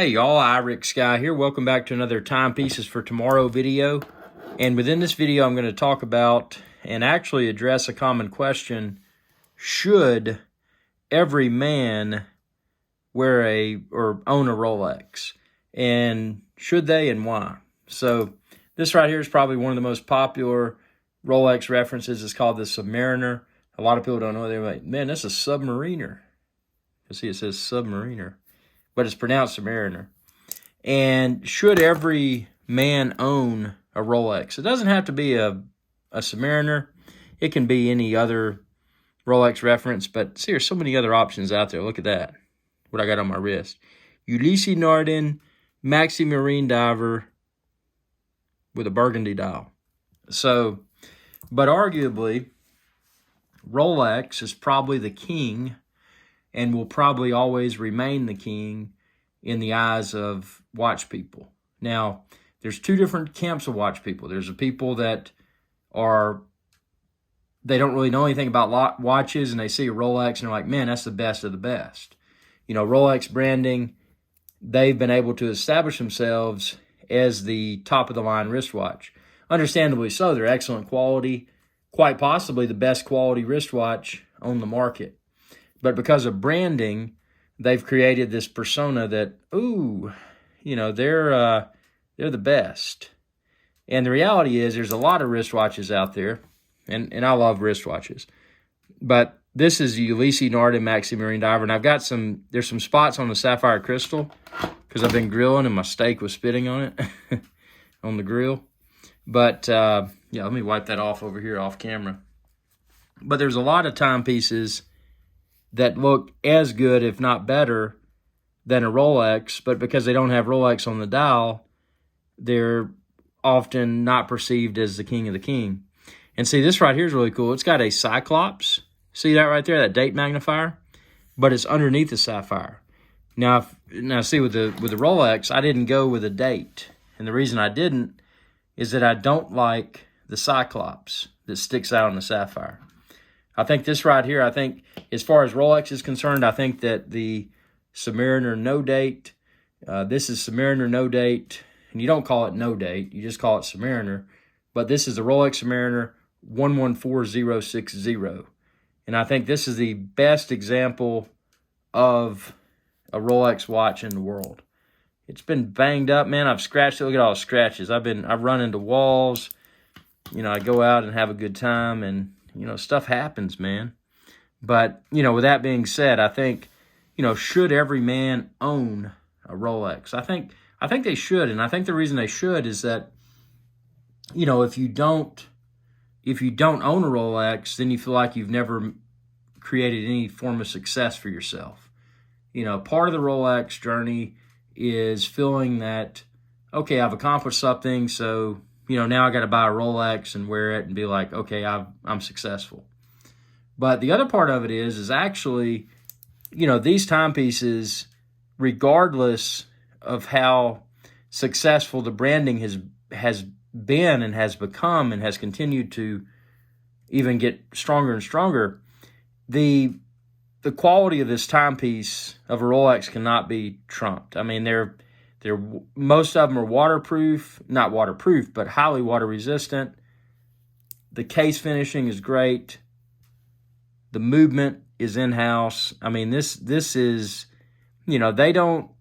Hey y'all, Rick Guy here. Welcome back to another Timepieces for Tomorrow video. And within this video, I'm going to talk about and actually address a common question. Should every man wear or own a Rolex? And should they, and why? So this right here is probably one of the most popular Rolex references. It's called the Submariner. A lot of people don't know. They're like, man, that's a Submariner. You see it says Submariner, but it's pronounced Submariner. And should every man own a Rolex? It doesn't have to be a Submariner. It can be any other Rolex reference, but see, there's so many other options out there. Look at that, what I got on my wrist. Ulysses Nardin Maxi Marine Diver with a burgundy dial. So, but arguably, Rolex is probably the king and will probably always remain the king in the eyes of watch people. Now, there's two different camps of watch people. There's the people that they don't really know anything about watches, and they see a Rolex and they're like, man, that's the best of the best. You know, Rolex branding, they've been able to establish themselves as the top of the line wristwatch. Understandably so, they're excellent quality, quite possibly the best quality wristwatch on the market. But because of branding, they've created this persona that, ooh, you know, they're the best. And the reality is there's a lot of wristwatches out there, and I love wristwatches. But this is the Ulysses Nardin Maxi Marine Diver, and I've got there's some spots on the sapphire crystal because I've been grilling and my steak was spitting on it on the grill. But, yeah, let me wipe that off over here off camera. But there's a lot of timepieces that look as good, if not better, than a Rolex, but because they don't have Rolex on the dial, they're often not perceived as the king of the king. And see, this right here is really cool. It's got a Cyclops. See that right there, that date magnifier? But it's underneath the sapphire. Now see, with the Rolex, I didn't go with a date. And the reason I didn't is that I don't like the Cyclops that sticks out on the sapphire. I think this right here, as far as Rolex is concerned, I think that the Submariner No Date, this is Submariner No Date, and you don't call it No Date, you just call it Submariner, but this is the Rolex Submariner 114060, and I think this is the best example of a Rolex watch in the world. It's been banged up, man. I've scratched it. Look at all the scratches. I've run into walls. You know, I go out and have a good time, and you know, stuff happens, man. But, you know, with that being said, I think, you know, should every man own a Rolex? I think they should, and I think the reason they should is that, you know, if you don't own a Rolex, then you feel like you've never created any form of success for yourself. You know, part of the Rolex journey is feeling that, okay, I've accomplished something, so you know, now I got to buy a Rolex and wear it and be like, okay, I'm successful. But the other part of it is actually, you know, these timepieces, regardless of how successful the branding has been and has become and has continued to even get stronger and stronger, the quality of this timepiece of a Rolex cannot be trumped. I mean, most of them are waterproof, not waterproof, but highly water resistant. The case finishing is great. The movement is in-house. I mean, this is, you know, they don't,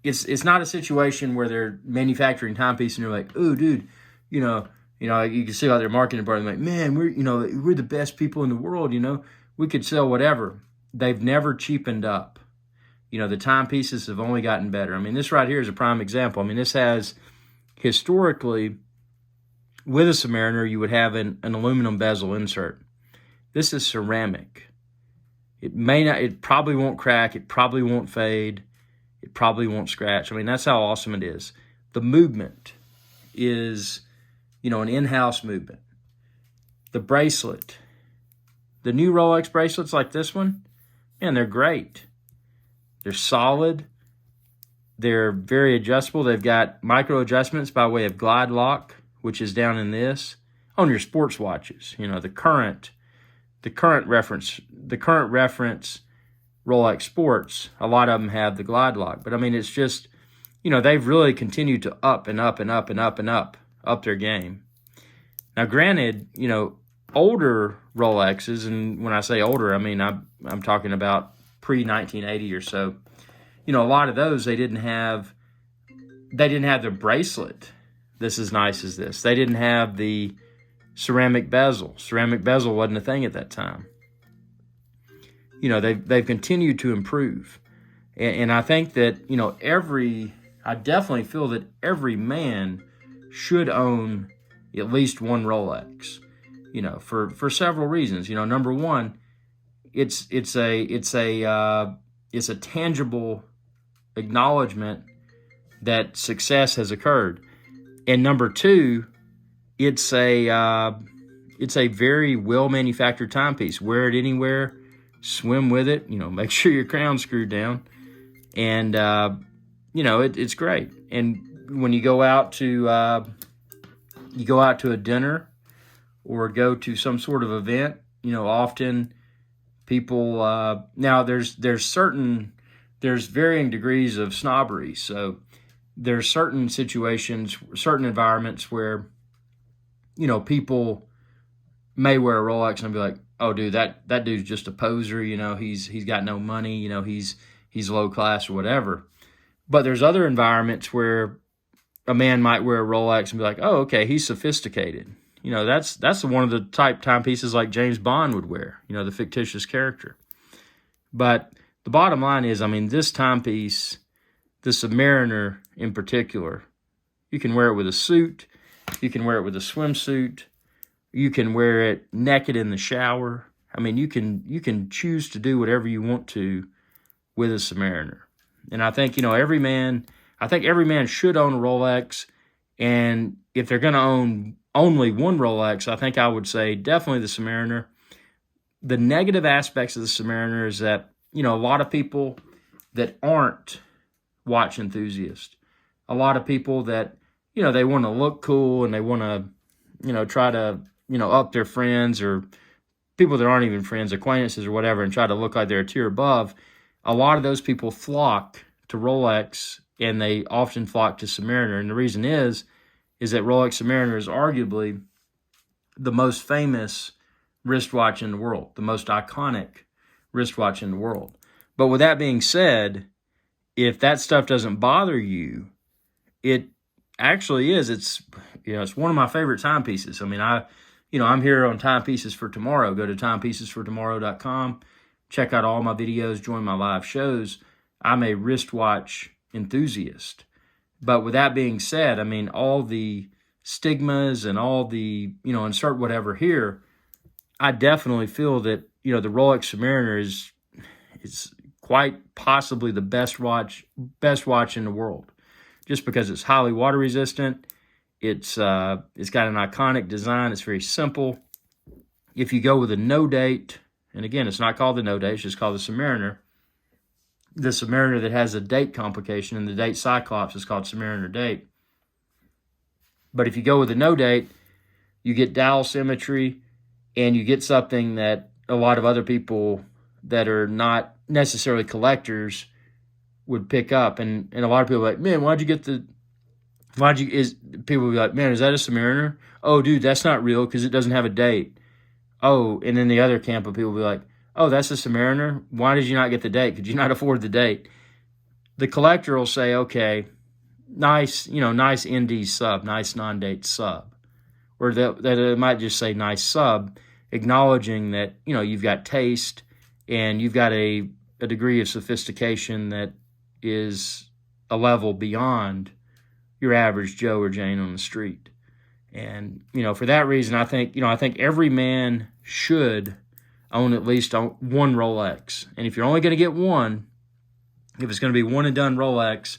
it's not a situation where they're manufacturing timepieces and you're like, oh, dude, you know, you can see how they're marketing department, like, man, we're the best people in the world, you know, we could sell whatever. They've never cheapened up. You know, the timepieces have only gotten better. I mean, this right here is a prime example. I mean, this has, historically, with a Submariner, you would have an aluminum bezel insert. This is ceramic. It probably won't crack. It probably won't fade. It probably won't scratch. I mean, that's how awesome it is. The movement is, you know, an in-house movement. The bracelet. The new Rolex bracelets like this one, man, they're great. They're solid. They're very adjustable. They've got micro adjustments by way of glide lock, which is down in this on your sports watches. You know, the current reference Rolex Sports, a lot of them have the glide lock. But I mean, it's just, they've really continued to up and up and up and up and up their game. Now, granted, older Rolexes, and when I say older, I mean I'm talking about pre-1980 or so. A lot of those they didn't have the bracelet that's as nice as this. They didn't have the ceramic bezel. Ceramic bezel wasn't a thing at that time. They've continued to improve, and I think that I definitely feel that every man should own at least one Rolex. For several reasons. Number one, it's a tangible acknowledgement that success has occurred, and number two, it's a very well manufactured timepiece. Wear it anywhere, swim with it. Make sure your crown's screwed down, and it's great. And when you go out to a dinner or go to some sort of event, often people now there's varying degrees of snobbery. So there's certain situations, certain environments where people may wear a Rolex and be like, "Oh, dude, that dude's just a poser. He's got no money. He's low class or whatever." But there's other environments where a man might wear a Rolex and be like, "Oh, okay, he's sophisticated." That's one of the type timepieces like James Bond would wear. The fictitious character. But the bottom line is, this timepiece, the Submariner in particular, you can wear it with a suit, you can wear it with a swimsuit, you can wear it naked in the shower. You can choose to do whatever you want to with a Submariner. And I think, every man should own a Rolex. And if they're going to own only one Rolex, I think I would say definitely the Submariner. The negative aspects of the Submariner is that, a lot of people that aren't watch enthusiasts, a lot of people that, they want to look cool and they want to, try to, up their friends, or people that aren't even friends, acquaintances or whatever, and try to look like they're a tier above. A lot of those people flock to Rolex, and they often flock to Submariner. And the reason is that Rolex Submariner is arguably the most famous wristwatch in the world, the most iconic wristwatch in the world. But with that being said, if that stuff doesn't bother you, it actually is. It's one of my favorite timepieces. I'm here on Timepieces for Tomorrow. Go to timepiecesfortomorrow.com. Check out all my videos, join my live shows. I'm a wristwatch enthusiast. But with that being said, all the stigmas and all the, insert whatever here, I definitely feel that, the Rolex Submariner is quite possibly the best watch in the world. Just because it's highly water resistant. It's got an iconic design. It's very simple. If you go with a no date, and again, it's not called the no date, it's just called the Submariner. The Submariner that has a date complication and the date Cyclops is called Submariner date. But if you go with a no date, you get dial symmetry, and you get something that a lot of other people that are not necessarily collectors would pick up. And a lot of people are like, "Man, people will be like, man, is that a Submariner? Oh, dude, that's not real because it doesn't have a date." Oh, and then the other camp of people will be like, "Oh, that's a Submariner? Why did you not get the date? Could you not afford the date?" The collector will say, "Okay, nice, nice ND sub, nice non-date sub." Or they might just say nice sub, acknowledging that, you've got taste and you've got a degree of sophistication that is a level beyond your average Joe or Jane on the street. And, for that reason, I think every man should own at least one Rolex. And if you're only going to get one, if it's going to be one and done Rolex,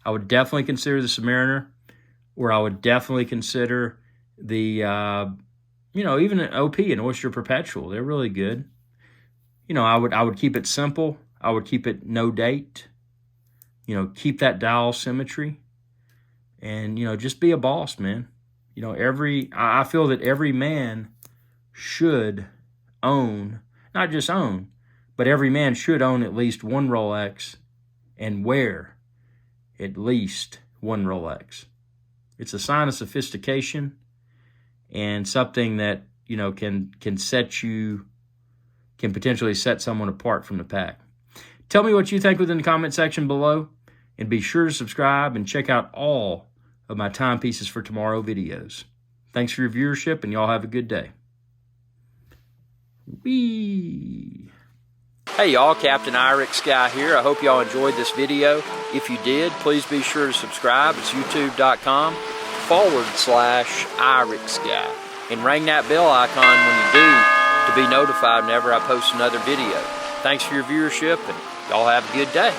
I would definitely consider the Submariner, or I would definitely consider the, even an OP, an Oyster Perpetual. They're really good. I would keep it simple. I would keep it no date. Keep that dial symmetry. And, just be a boss, man. I feel that every man should own, not just own, but every man should own at least one Rolex and wear at least one Rolex. It's a sign of sophistication and something that, you know, can potentially set someone apart from the pack. Tell me what you think within the comment section below, and be sure to subscribe and check out all of my timepieces for tomorrow videos. Thanks for your viewership, and y'all have a good day. Whee! Hey y'all, Captain Irix Guy here. I hope y'all enjoyed this video. If you did, please be sure to subscribe. It's youtube.com/Irix Guy. And ring that bell icon when you do to be notified whenever I post another video. Thanks for your viewership, and y'all have a good day.